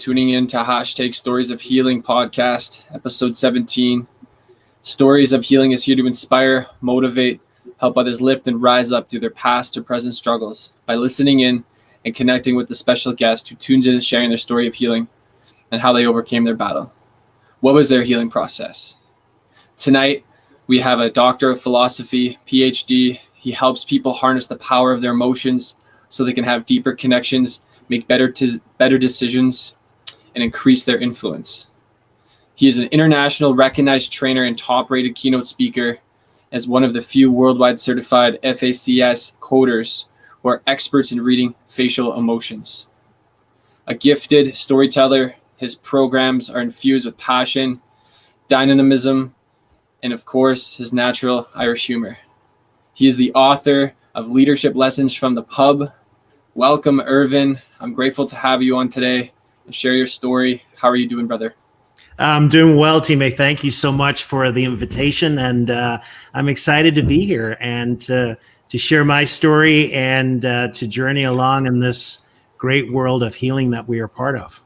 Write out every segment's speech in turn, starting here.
tuning in to hashtag Stories of Healing podcast, episode 17. Stories of Healing is here to inspire, motivate, help others lift and rise up through their past or present struggles by listening in and connecting with the special guest who tunes in and sharing their story of healing and how they overcame their battle. What was their healing process? Tonight, we have a doctor of philosophy, PH.D. He helps people harness the power of their emotions so they can have deeper connections, make better decisions, and increase their influence. He is an international recognized trainer and top-rated keynote speaker as one of the few worldwide certified FACS coders who are experts in reading facial emotions. A gifted storyteller, his programs are infused with passion, dynamism, and of course, his natural Irish humor. He is the author of Leadership Lessons from the Pub. Welcome, Irvin. I'm grateful to have you on today and share your story. How are you doing, brother? I'm doing well, teammate. Thank you so much for the invitation. And I'm excited to be here and to share my story and to journey along in this great world of healing that we are part of.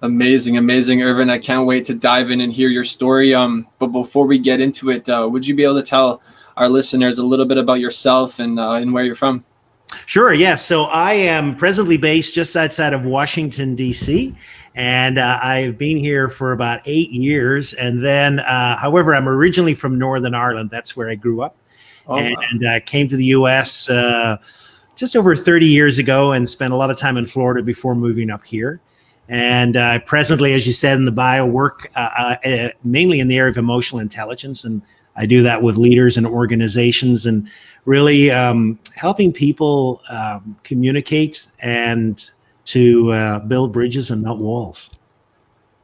Amazing, Irvin. I can't wait to dive in and hear your story. But before we get into it, would you be able to tell our listeners a little bit about yourself and where you're from? Sure, yes. So I am presently based just outside of Washington, D.C., and I've been here for about 8 years. And then, however, I'm originally from Northern Ireland. That's where I grew up. And came to the U.S. Just over 30 years ago and spent a lot of time in Florida before moving up here. And presently, as you said in the bio, work mainly in the area of emotional intelligence. And I do that with leaders and organizations and really helping people communicate and to build bridges and not walls.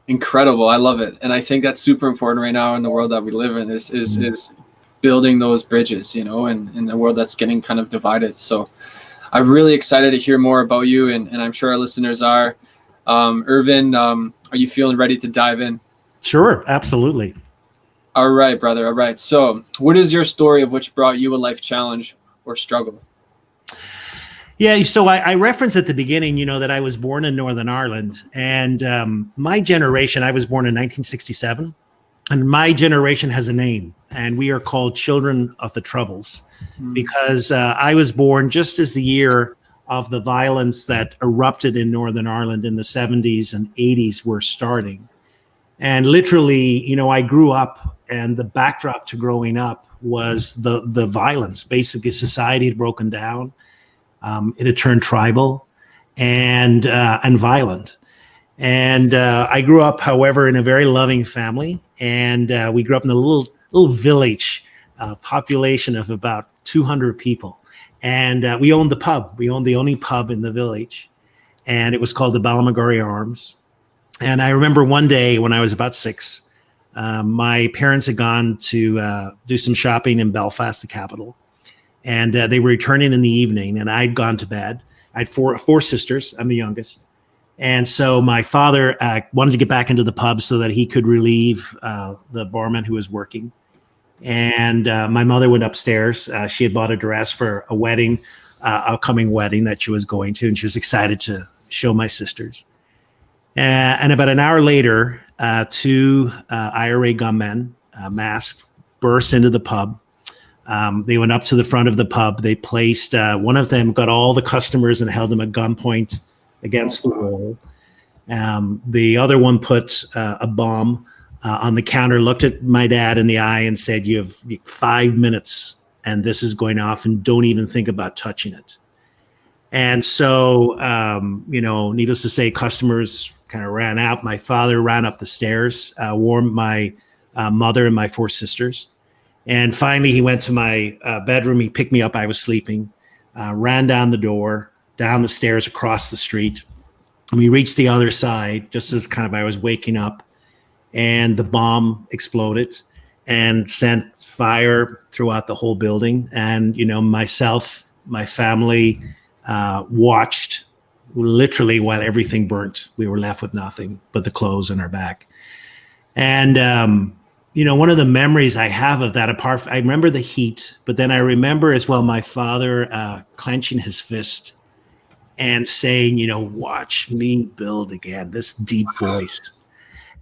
Incredible. I love it. And I think that's super important right now in the world that we live in is building those bridges, you know, and in a world that's getting kind of divided. So I'm really excited to hear more about you, and I'm sure our listeners are. Irvin, are you feeling ready to dive in? Sure, absolutely. All right, brother. All right. So what is your story of which brought you a life challenge or struggle? Yeah, so I referenced at the beginning, you know, that I was born in Northern Ireland, and my generation, I was born in 1967, and my generation has a name, and we are called Children of the Troubles, because I was born just as the year of the violence that erupted in Northern Ireland in the 70s and 80s were starting. And literally, you know, I grew up, and the backdrop to growing up was the violence. Basically, society had broken down. It had turned tribal and violent. And I grew up, however, in a very loving family. And we grew up in a little village, population of about 200 people. And we owned the pub. We owned the only pub in the village. And it was called the Ballamagori Arms. And I remember one day when I was about 6, my parents had gone to do some shopping in Belfast, the capital. And they were returning in the evening, and I'd gone to bed. I had four sisters. I'm the youngest. And so my father wanted to get back into the pub so that he could relieve the barman who was working. And my mother went upstairs. She had bought a dress for a wedding, upcoming wedding that she was going to, and she was excited to show my sisters. And about an hour later, 2 IRA gunmen, masked, burst into the pub. They went up to the front of the pub. They placed, one of them got all the customers and held them at gunpoint against the wall. The other one put a bomb on the counter, looked at my dad in the eye and said, "You have 5 minutes and this is going off, and don't even think about touching it." And so, you know, needless to say, customers kind of ran out. My father ran up the stairs, warned my mother and my 4 sisters. And finally, he went to my bedroom. He picked me up. I was sleeping, ran down the door, down the stairs, across the street. And we reached the other side just as kind of I was waking up. And the bomb exploded and sent fire throughout the whole building. And, you know, myself, my family watched literally while everything burnt. We were left with nothing but the clothes on our back. And, you know, one of the memories I have of that, I remember the heat, but then I remember as well my father clenching his fist and saying, watch me build again, this deep voice.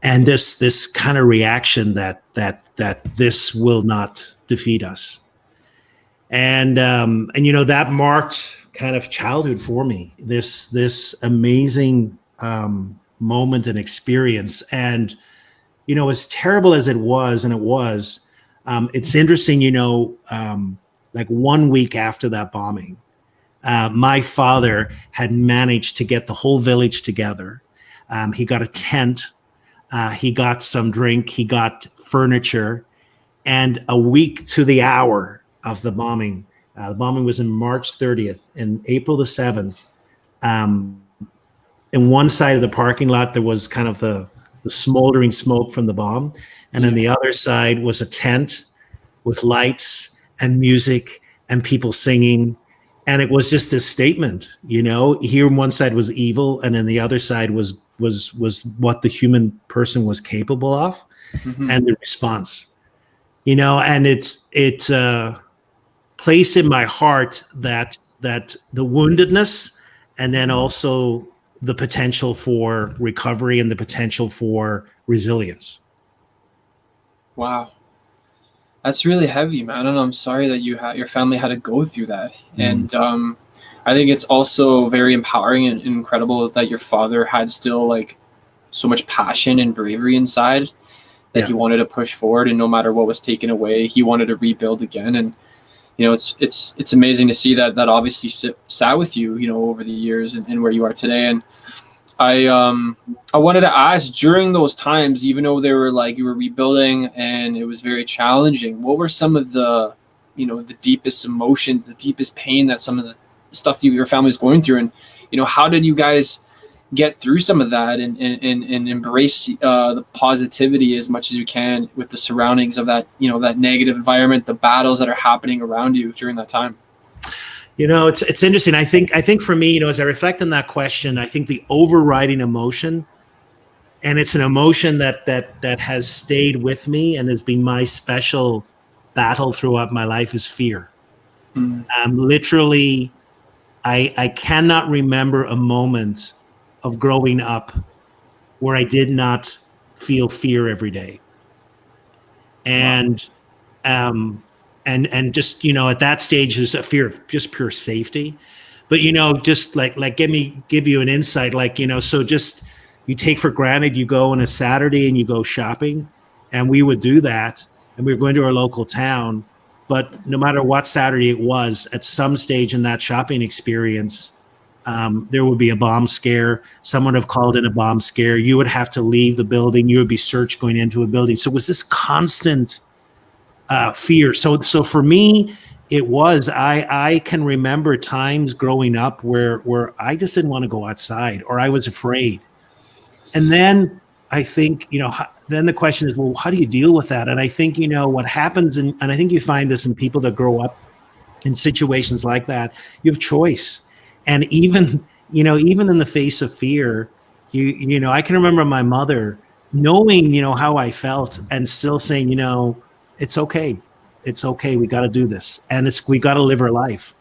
And this kind of reaction that this will not defeat us. And that marked kind of childhood for me, this amazing moment and experience. And as terrible as it was, it's interesting, like 1 week after that bombing, my father had managed to get the whole village together. He got a tent, he got some drink, he got furniture, and a week to the hour of the bombing was in March 30th, and April the 7th, in one side of the parking lot, there was kind of the smoldering smoke from the bomb. And then the other side was a tent with lights and music and people singing. And it was just this statement, here on one side was evil, and then the other side was what the human person was capable of, and the response, and it's place in my heart that the woundedness, and then also the potential for recovery and the potential for resilience. Wow. That's really heavy, man. And I'm sorry that your family had to go through that. And I think it's also very empowering and incredible that your father had still like so much passion and bravery inside that he wanted to push forward, and no matter what was taken away, he wanted to rebuild again. And it's amazing to see that obviously sat with you, over the years and where you are today. And I wanted to ask, during those times, even though they were like you were rebuilding and it was very challenging, what were some of the, the deepest emotions, the deepest pain that some of the stuff that your family was going through? And, how did you guys get through some of that and embrace the positivity as much as you can with the surroundings of that, that negative environment, the battles that are happening around you during that time? It's interesting. I think for me, as I reflect on that question, I think the overriding emotion, and it's an emotion that has stayed with me and has been my special battle throughout my life, is fear. Literally, I cannot remember a moment of growing up where I did not feel fear every day. And just, at that stage, there's a fear of just pure safety. But, just like give you an insight, so just you take for granted, you go on a Saturday and you go shopping, and we would do that, and we were going to our local town. But no matter what Saturday it was, at some stage in that shopping experience, there would be a bomb scare. Someone would have called in a bomb scare. You would have to leave the building. You would be searched going into a building. So it was this constant fear. So for me, it was, I can remember times growing up where I just didn't want to go outside, or I was afraid. And then I think, then the question is, well, how do you deal with that? And I think, what happens, and I think you find this in people that grow up in situations like that, you have choice. And even in the face of fear, I can remember my mother knowing, how I felt, and still saying, it's okay. It's okay. We got to do this. And we got to live our life.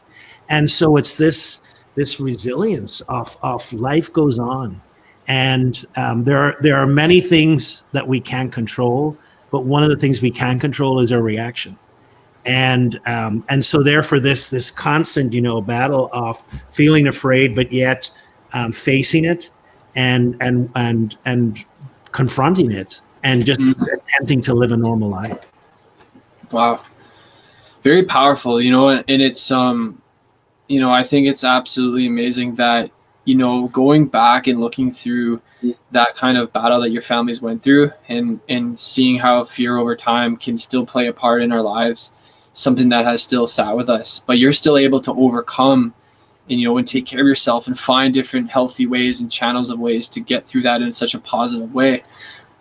And so it's this resilience of life goes on. And there are many things that we can't control, but one of the things we can control is our reaction. And so therefore this constant, battle of feeling afraid, but yet facing it and confronting it, and just attempting to live a normal life. Wow. Very powerful, and it's, I think it's absolutely amazing that, going back and looking through that kind of battle that your families went through, and seeing how fear over time can still play a part in our lives, something that has still sat with us, but you're still able to overcome and take care of yourself and find different healthy ways and channels of ways to get through that in such a positive way.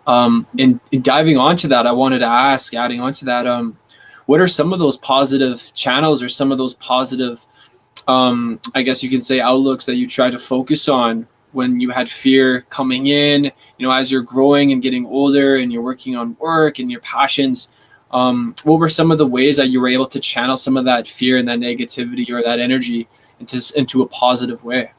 And diving onto that, I wanted to ask, adding onto that, what are some of those positive channels, or some of those positive, I guess you can say, outlooks that you try to focus on when you had fear coming in, as you're growing and getting older and you're working on work and your passions? What were some of the ways that you were able to channel some of that fear and that negativity or that energy into a positive way?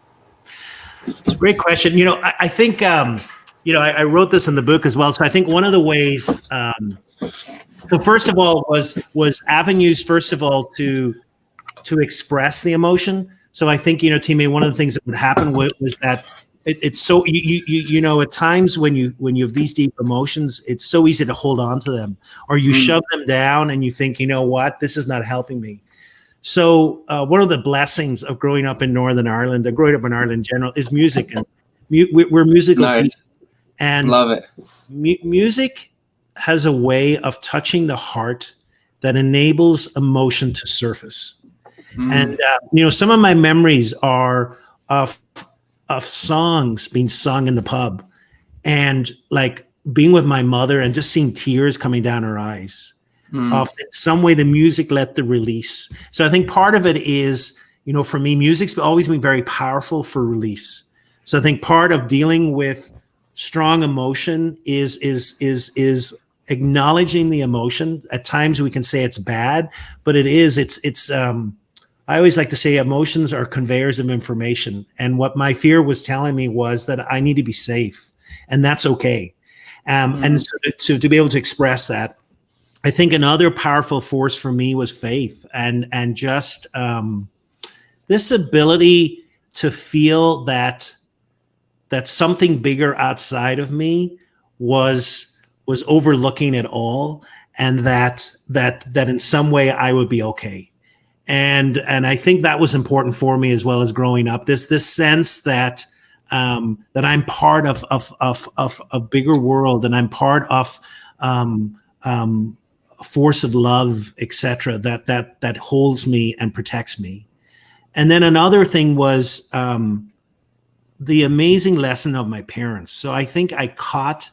It's a great question. I think, I wrote this in the book as well. So I think one of the ways, so first of all, was avenues, first of all, to express the emotion. So I think, teammate, one of the things that would happen was that it's so, at times when you have these deep emotions, it's so easy to hold on to them, or you shove them down and you think, you know what, this is not helping me. So one of the blessings of growing up in Northern Ireland and growing up in Ireland in general is music. And we're musical Nice. people. And Love it. Music has a way of touching the heart that enables emotion to surface. And, some of my memories are of songs being sung in the pub, and like being with my mother and just seeing tears coming down her eyes. Of in some way, the music let the release. So I think part of it is, for me, music's always been very powerful for release. So I think part of dealing with strong emotion is acknowledging the emotion. At times we can say it's bad, but it's I always like to say emotions are conveyors of information. And what my fear was telling me was that I need to be safe, and that's okay. And so to be able to express that, I think another powerful force for me was faith, and just this ability to feel that something bigger outside of me was overlooking it all, and that in some way I would be okay. And I think that was important for me as well as growing up. This sense that I'm part of a bigger world, and I'm part of a force of love, etc. That holds me and protects me. And then another thing was the amazing lesson of my parents. So I think I caught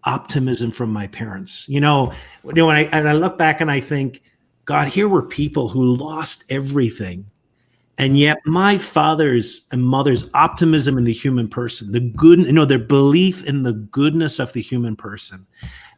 optimism from my parents. When I look back and I think, God, here were people who lost everything. And yet my father's and mother's optimism in the human person, the good, their belief in the goodness of the human person.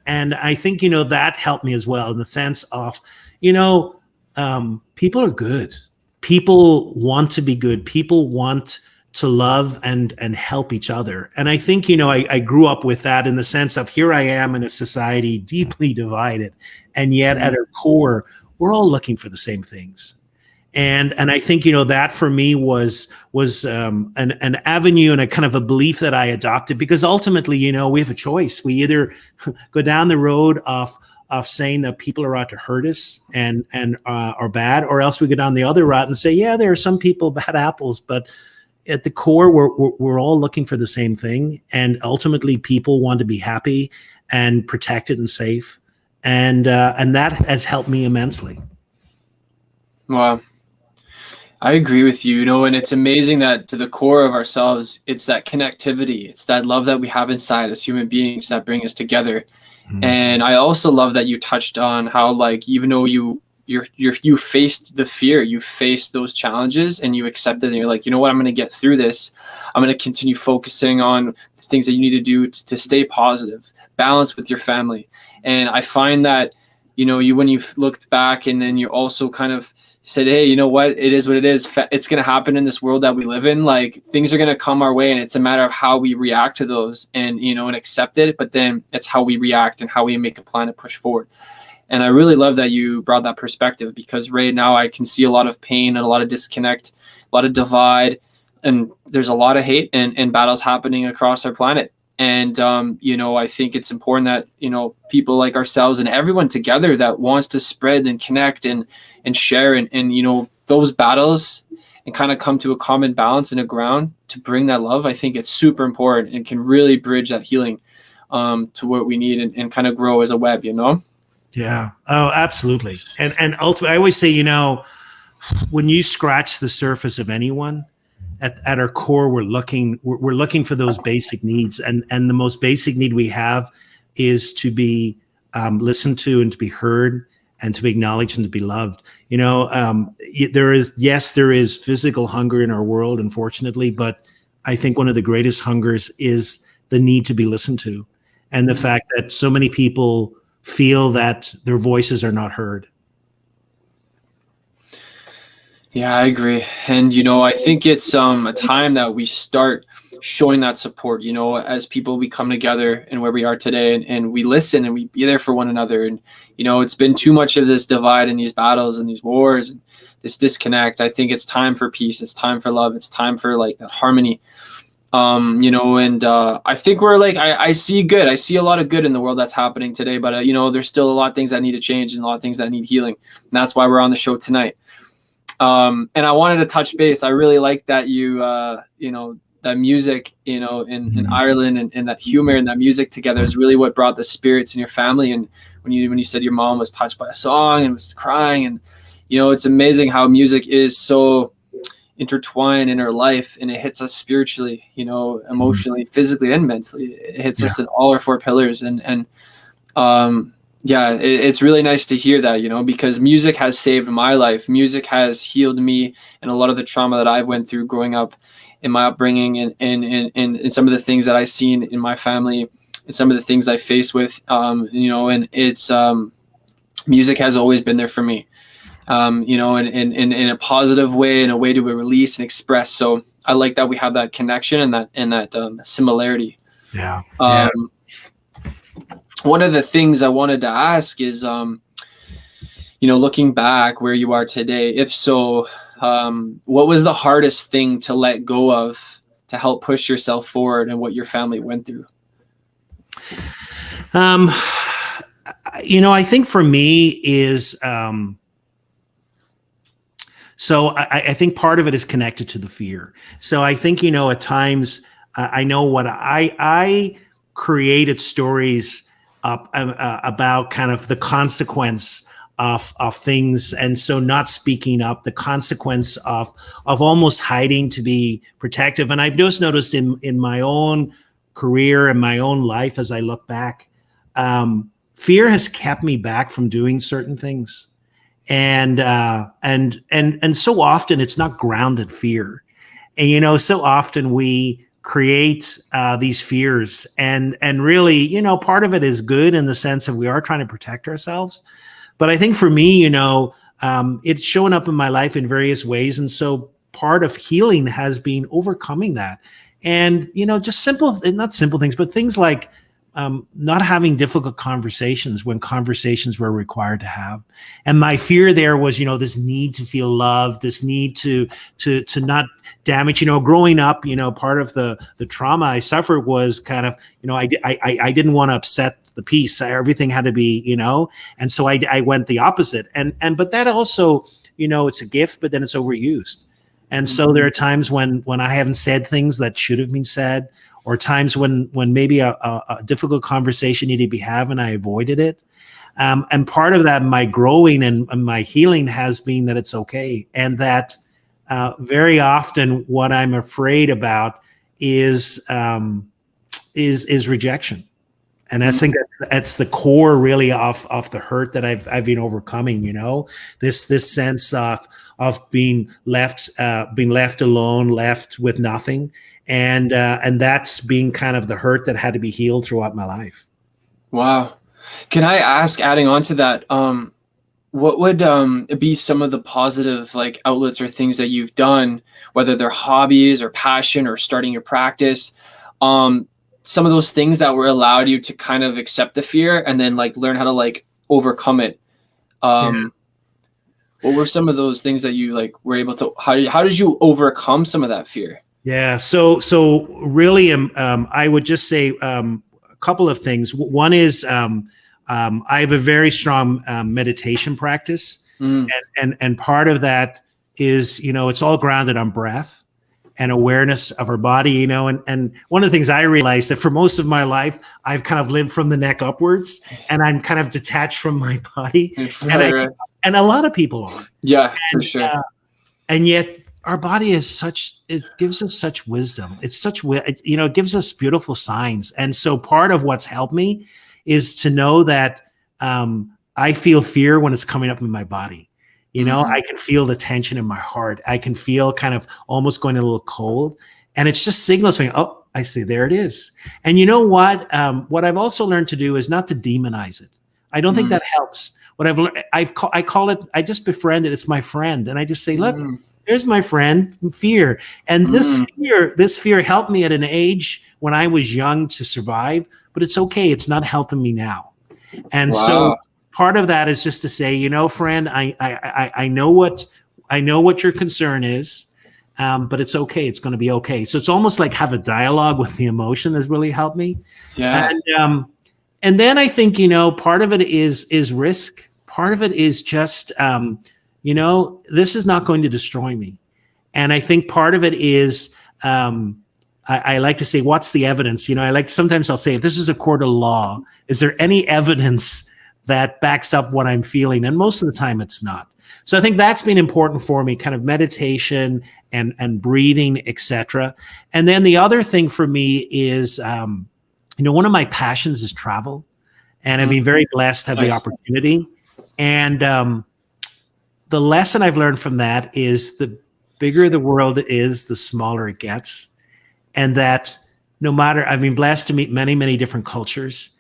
And I think, that helped me as well, in the sense of, people are good. People want to be good. People want to love and help each other. And I think, I grew up with that, in the sense of, here I am in a society deeply divided. And yet at our core, we're all looking for the same things. And I think, that for me was an avenue and a kind of a belief that I adopted, because ultimately, we have a choice. We either go down the road of saying that people are out to hurt us and are bad, or else we go down the other route and say, yeah, there are some people, bad apples, but at the core, we're all looking for the same thing. And ultimately, people want to be happy and protected and safe. And that has helped me immensely. Wow. I agree with you, and it's amazing that to the core of ourselves, it's that connectivity. It's that love that we have inside as human beings that bring us together. And I also love that you touched on how, like, even though you faced the fear, you faced those challenges, and you accepted it, and you're like, you know what, I'm going to get through this. I'm going to continue focusing on the things that you need to do to stay positive, balance with your family. And I find that, when you've looked back, and then you also kind of said, hey, you know what, it is what it is. It's going to happen in this world that we live in. Like, things are going to come our way, and it's a matter of how we react to those, and, and accept it. But then it's how we react and how we make a plan to push forward. And I really love that you brought that perspective, because right now I can see a lot of pain and a lot of disconnect, a lot of divide, and there's a lot of hate and battles happening across our planet. And, I think it's important that, people like ourselves and everyone together that wants to spread and connect and share and those battles, and kind of come to a common balance and a ground to bring that love. I think it's super important and can really bridge that healing to what we need and kind of grow as a web, Yeah. Oh, absolutely. And ultimately, I always say, when you scratch the surface of anyone, at our core, we're looking for those basic needs, and the most basic need we have is to be listened to, and to be heard, and to be acknowledged, and to be loved. There is physical hunger in our world, unfortunately, but I think one of the greatest hungers is the need to be listened to, and the fact that so many people feel that their voices are not heard. Yeah, I agree. And, I think it's a time that we start showing that support, as people, we come together and where we are today, and we listen and we be there for one another. And, it's been too much of this divide and these battles and these wars and this disconnect. I think it's time for peace. It's time for love. It's time for like that harmony. And I think we're like, I see good. I see a lot of good in the world that's happening today, but, there's still a lot of things that need to change and a lot of things that need healing. And that's why we're on the show tonight. And I wanted to touch base. I really like that that music, in Ireland, and that humor and that music together is really what brought the spirits in your family. And when you said your mom was touched by a song and was crying, and, it's amazing how music is so intertwined in our life, and it hits us spiritually, emotionally, physically, and mentally. It hits us in all our four pillars. Yeah, it's really nice to hear that, because music has saved my life. Music has healed me and a lot of the trauma that I've went through growing up in my upbringing, and some of the things that I've seen in my family, and some of the things I face with, and it's music has always been there for me, in a positive way, in a way to release and express. So I like that we have that connection and that similarity. Yeah. One of the things I wanted to ask is, looking back where you are today, if so, what was the hardest thing to let go of to help push yourself forward, and what your family went through? I think for me is, so I think part of it is connected to the fear. So I think, at times I know what I created stories about kind of the consequence of things. And so not speaking up, the consequence of almost hiding to be protective. And I've just noticed in my own career and my own life, as I look back, fear has kept me back from doing certain things. And so often it's not grounded fear. And, so often we create these fears, and really, part of it is good in the sense of we are trying to protect ourselves. But I think for me, it's shown up in my life in various ways. And so part of healing has been overcoming that. And, just not simple things, but things like not having difficult conversations when conversations were required to have. And my fear there was, this need to feel loved, this need to not damage, growing up, part of the trauma I suffered was kind of, I didn't want to upset the peace. Everything had to be, and so I went the opposite. But that also, it's a gift, but then it's overused. And so there are times when I haven't said things that should have been said, or times when maybe a difficult conversation needed to be had and I avoided it. And part of that, my growing and my healing has been that it's okay. And that very often what I'm afraid about is rejection. And I think that's the core really of the hurt that I've been overcoming, this sense of being left alone, left with nothing. And that's being kind of the hurt that had to be healed throughout my life. Wow. Can I ask, adding on to that, what would be some of the positive outlets or things that you've done, whether they're hobbies or passion or starting your practice, some of those things that were allowed you to kind of accept the fear and then learn how to overcome it? What were some of those things that you were able to, how did you overcome some of that fear? Yeah. So really, I would just say a couple of things. One is I have a very strong meditation practice, and part of that is it's all grounded on breath and awareness of our body. And one of the things I realized that for most of my life I've kind of lived from the neck upwards, and I'm kind of detached from my body, and a lot of people are. Yeah, for sure. And yet, our body is it gives us such wisdom. It gives us beautiful signs. And so part of what's helped me is to know that I feel fear when it's coming up in my body. I can feel the tension in my heart. I can feel kind of almost going a little cold. And it's just signals for me, oh, I see, there it is. And you know what? What I've also learned to do is not to demonize it. I don't think that helps. what I've learned, I call it, I just befriend it. It's my friend. And I just say, look, Mm. there's my friend, fear. And this fear helped me at an age when I was young to survive, but it's okay. It's not helping me now. And so part of that is just to say, you know, friend, I know what your concern is, but it's okay. It's going to be okay. So it's almost like have a dialogue with the emotion that's really helped me. Yeah. And then I think, you know, part of it is risk. Part of it is just, you know, this is not going to destroy me. And I think part of it is, I like to say, what's the evidence? You know, sometimes I'll say, if this is a court of law, is there any evidence that backs up what I'm feeling? And most of the time it's not. So I think that's been important for me, kind of meditation and breathing, etc. And then the other thing for me is, you know, one of my passions is travel, and I've been very blessed to have the opportunity. And the lesson I've learned from that is the bigger the world is, the smaller it gets. And that no matter, I've been blessed to meet many, many different cultures.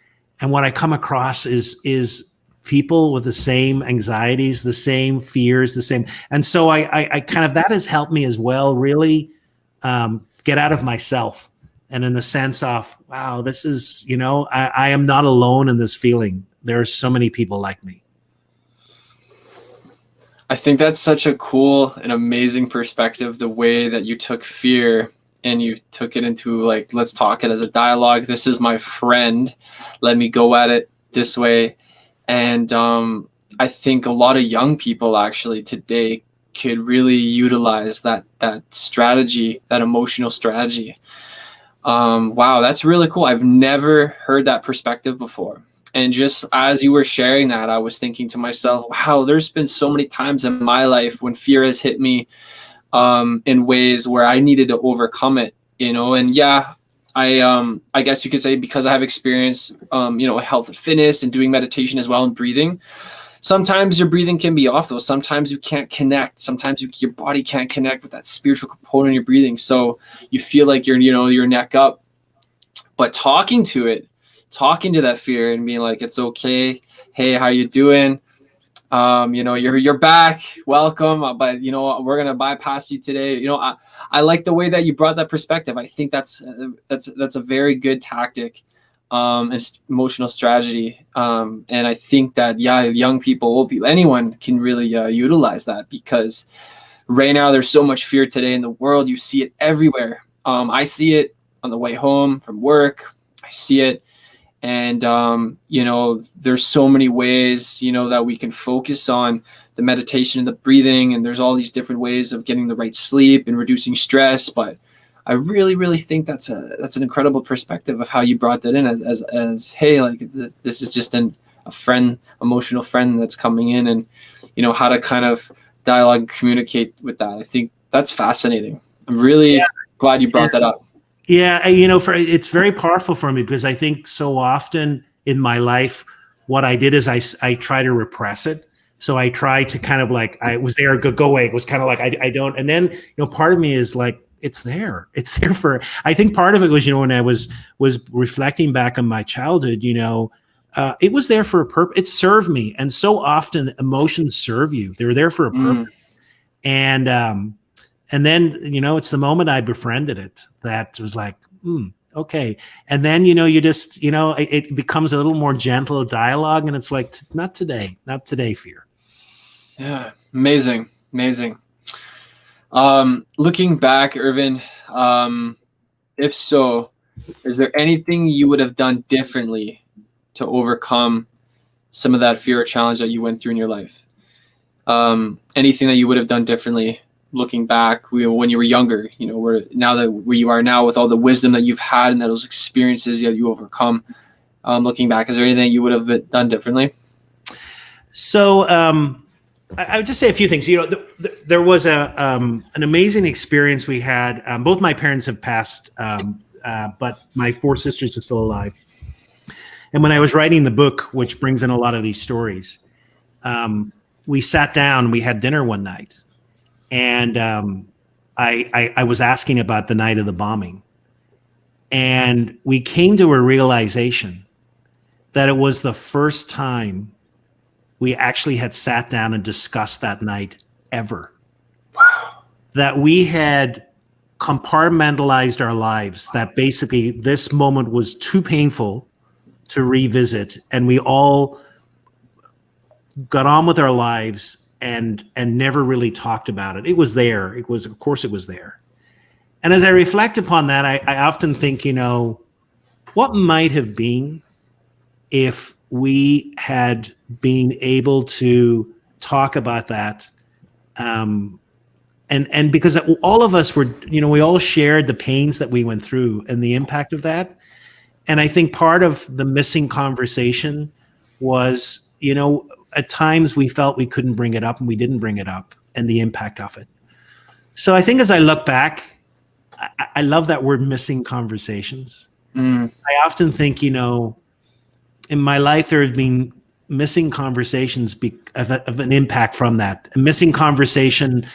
And what I come across is people with the same anxieties, the same fears, the same. And so I kind of, that has helped me as well, really get out of myself. And in the sense of, wow, this is, you know, I am not alone in this feeling. There are so many people like me. I think that's such a cool and amazing perspective, the way that you took fear and you took it into, like, let's talk it as a dialogue. This is my friend. Let me go at it this way. And I think a lot of young people actually today could really utilize that strategy, that emotional strategy. Wow, that's really cool. I've never heard that perspective before. And just as you were sharing that, I was thinking to myself, wow, there's been so many times in my life when fear has hit me in ways where I needed to overcome it, you know. And yeah, I guess you could say, because I have experience, you know, health and fitness and doing meditation as well and breathing. Sometimes your breathing can be off though. Sometimes you can't connect. Sometimes your body can't connect with that spiritual component of your breathing. So you feel like you're, you know, your neck up, but talking to that fear and being like, it's okay. Hey, how you doing? You know, you're back. Welcome. But you know, we're gonna bypass you today. You know, I like the way that you brought that perspective. I think that's a very good tactic, and emotional strategy. And I think that, yeah, young people, old people, anyone can really utilize that, because right now there's so much fear today in the world. You see it everywhere. I see it on the way home from work. I see it. And, you know, there's so many ways, you know, that we can focus on the meditation and the breathing. And there's all these different ways of getting the right sleep and reducing stress. But I really, really think that's an incredible perspective of how you brought that in as hey, like, this is just a friend, emotional friend that's coming in, and, you know, how to kind of dialogue and communicate with that. I think that's fascinating. I'm really glad you brought that up. Yeah, you know, it's very powerful for me, because I think so often in my life, what I did is I try to repress it. So I try to kind of like, I was there, go away. It was kind of like, I don't. And then, you know, part of me is like, it's there for, I think part of it was, you know, when I was reflecting back on my childhood, you know, it was there for a purpose. It served me. And so often emotions serve you. They're there for a purpose. And then, you know, it's the moment I befriended it that was like, okay. And then, you know, you just, you know, it becomes a little more gentle dialogue, and it's like, not today, fear. Yeah. Amazing. Looking back, Irvin, if so, is there anything you would have done differently to overcome some of that fear or challenge that you went through in your life? Anything that you would have done differently looking back when you were younger, you know, where you are now, with all the wisdom that you've had and those experiences that you overcome, looking back, is there anything you would have done differently? So I would just say a few things. You know, there was an amazing experience we had. Both my parents have passed, but my 4 sisters are still alive. And when I was writing the book, which brings in a lot of these stories, we sat down, we had dinner one night. And I was asking about the night of the bombing. And we came to a realization that it was the first time we actually had sat down and discussed that night ever. Wow. That we had compartmentalized our lives, that basically this moment was too painful to revisit, and we all got on with our lives and never really talked about it. It was there. It was, of course it was there. And as I reflect upon that, I often think, what might have been if we had been able to talk about that, and because all of us were, we all shared the pains that we went through and the impact of that. And I think part of the missing conversation was, at times we felt we couldn't bring it up, and we didn't bring it up, and the impact of it. So I think as I look back, I love that word, missing conversations. I often think, in my life, there have been missing conversations of an impact from that. A missing conversation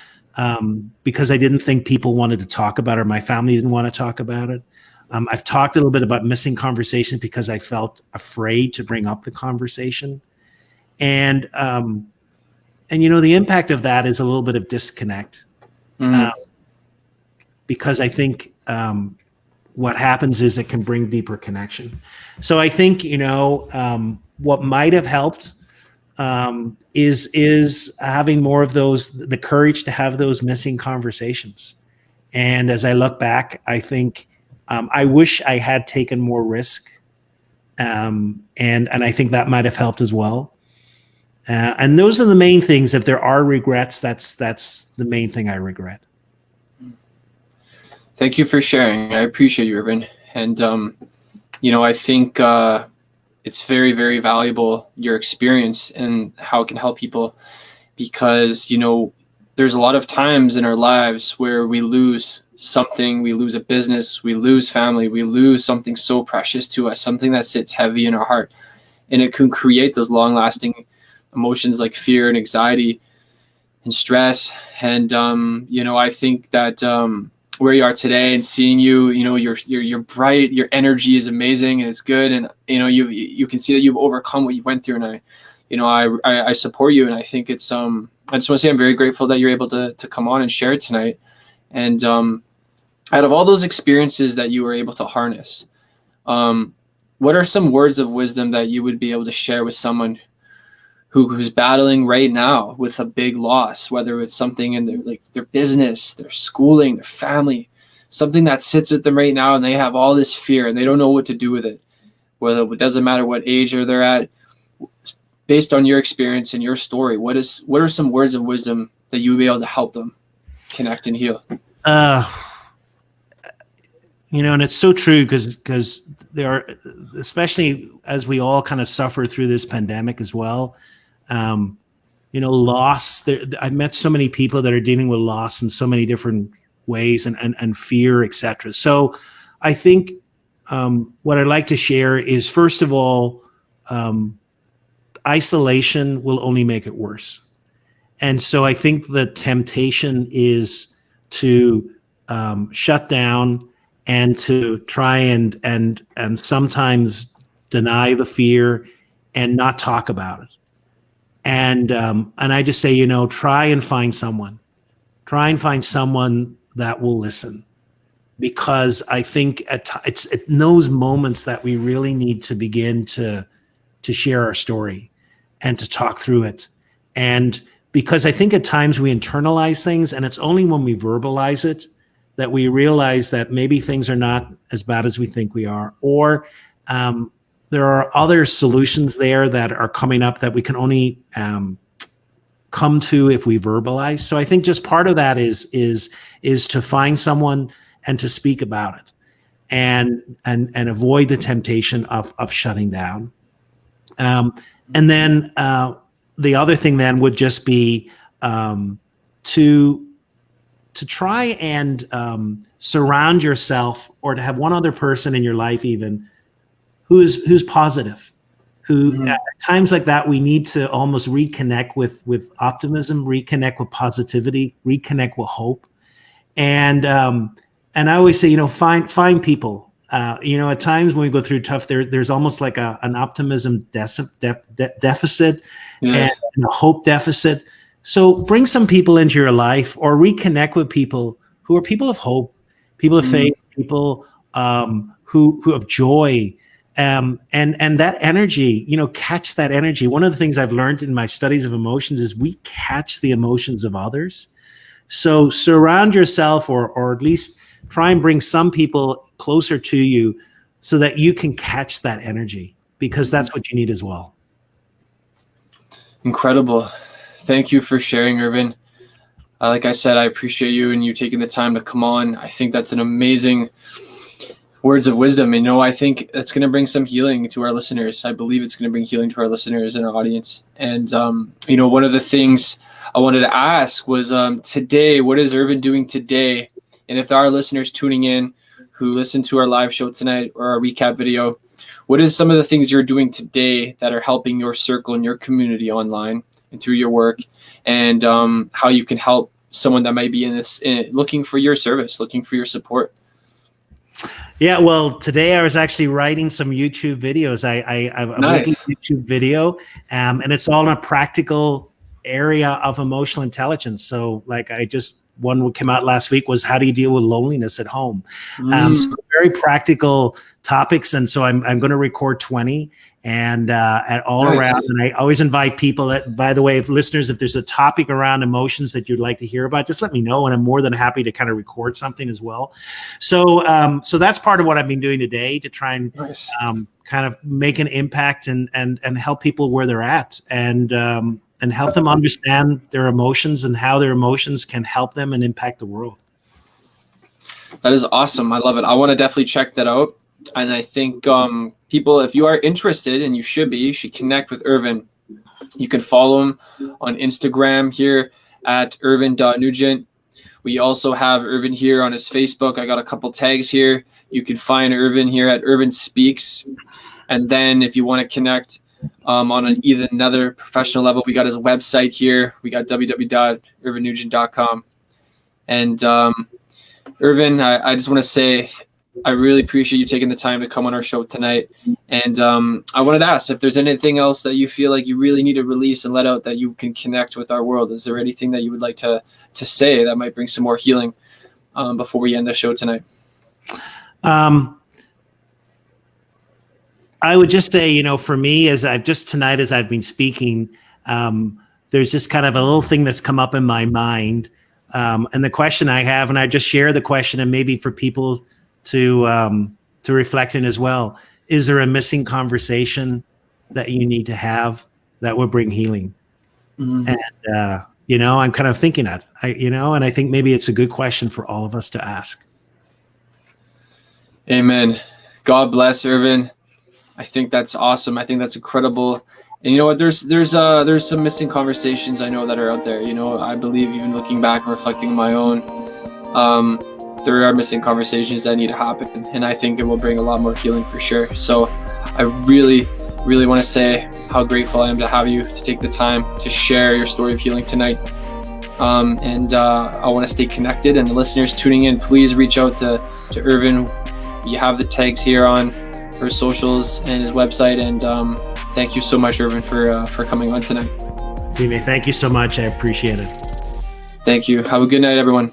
because I didn't think people wanted to talk about it, or my family didn't want to talk about it. I've talked a little bit about missing conversations because I felt afraid to bring up the conversation. And the impact of that is a little bit of disconnect. Because I think what happens is it can bring deeper connection. So I think, what might have helped is having more of the courage to have those missing conversations. And as I look back, I think I wish I had taken more risk. And I think that might have helped as well. And those are the main things. If there are regrets, that's the main thing I regret. Thank you for sharing. I appreciate you, Irvin. And, I think it's very, very valuable, your experience and how it can help people, because, there's a lot of times in our lives where we lose something, we lose a business, we lose family, we lose something so precious to us, something that sits heavy in our heart. And it can create those long-lasting emotions like fear and anxiety and stress. And, I think that where you are today and seeing you, you're bright, your energy is amazing and it's good. And, you can see that you've overcome what you went through. And I support you. And I think it's, I just want to say I'm very grateful that you're able to come on and share it tonight. And out of all those experiences that you were able to harness, what are some words of wisdom that you would be able to share with someone who's battling right now with a big loss, whether it's something in their business, their schooling, their family, something that sits with them right now, and they have all this fear and they don't know what to do with it, whether it doesn't matter what age or they're at. Based on your experience and your story, what are some words of wisdom that you would be able to help them connect and heal? And it's so true because there are, especially as we all kind of suffer through this pandemic as well, loss. I've met so many people that are dealing with loss in so many different ways and fear, etc. So I think what I'd like to share is, first of all, isolation will only make it worse. And so I think the temptation is to shut down and to try and sometimes deny the fear and not talk about it. And I just say, try and find someone that will listen, because I think it's at those moments that we really need to begin to share our story and to talk through it. And because I think at times we internalize things, and it's only when we verbalize it that we realize that maybe things are not as bad as we think we are, or there are other solutions there that are coming up that we can only come to if we verbalize. So I think just part of that is to find someone and to speak about it, and avoid the temptation of shutting down. And then the other thing then would just be to try and surround yourself, or to have one other person in your life even who's positive, who at times like that we need to almost reconnect with optimism, reconnect with positivity, reconnect with hope. And I always say, find people. At times when we go through tough, there's almost like an optimism deficit, Yeah. and a hope deficit. So bring some people into your life, or reconnect with people who are people of hope, people of faith, people who have joy, and that energy. Catch that energy. One of the things I've learned in my studies of emotions is we catch the emotions of others. So surround yourself, or at least try and bring some people closer to you, so that you can catch that energy, because that's what you need as well. Incredible. Thank you for sharing, Irvin. Like I said, I appreciate you and you taking the time to come on. I think that's an amazing words of wisdom. I think that's going to bring some healing to our listeners. I believe it's going to bring healing to our listeners and our audience. And, one of the things I wanted to ask was today, what is Irvin doing today? And if there are listeners tuning in who listen to our live show tonight or our recap video, what is some of the things you're doing today that are helping your circle and your community online and through your work, and how you can help someone that might be looking for your service, looking for your support? Yeah, well, today I was actually writing some YouTube videos. I'm making a YouTube video, and it's all in a practical area of emotional intelligence. So like one came out last week was how do you deal with loneliness at home? So very practical topics. And so I'm going to record 20 and all around. And I always invite people that, by the way, if there's a topic around emotions that you'd like to hear about, just let me know. And I'm more than happy to kind of record something as well. So that's part of what I've been doing today, to try and kind of make an impact and help people where they're at, and help them understand their emotions and how their emotions can help them and impact the world. That is awesome. I love it. I want to definitely check that out. And I think people, if you are interested, and you should connect with Irvin. You can follow him on Instagram here at irvin.nugent. We also have Irvin here on his Facebook. I got a couple tags here. You can find Irvin here at Irvin Speaks. And then if you want to connect on either another professional level, we got his website here. We got www.irvinnugent.com. And Irvin, I just want to say I really appreciate you taking the time to come on our show tonight. And I wanted to ask if there's anything else that you feel like you really need to release and let out that you can connect with our world. Is there anything that you would like to say that might bring some more healing before we end the show tonight? I would just say, for me, as I've been speaking, there's just kind of a little thing that's come up in my mind. And the question I have, and I just share the question, and maybe for people to reflect in as well, is there a missing conversation that you need to have that will bring healing? And, I'm kind of thinking that, and I think maybe it's a good question for all of us to ask. Amen. God bless, Irvin. I think that's awesome. I think that's incredible. And you know what? There's some missing conversations I know that are out there. I believe, even looking back and reflecting on my own, there are missing conversations that need to happen, and I think it will bring a lot more healing for sure. So I really, really want to say how grateful I am to have you to take the time to share your story of healing tonight. And I want to stay connected. And the listeners tuning in, please reach out to Irvin. You have the tags here on her socials and his website. And thank you so much, Irvin, for coming on tonight. Timmy, thank you so much. I appreciate it. Thank you. Have a good night, everyone.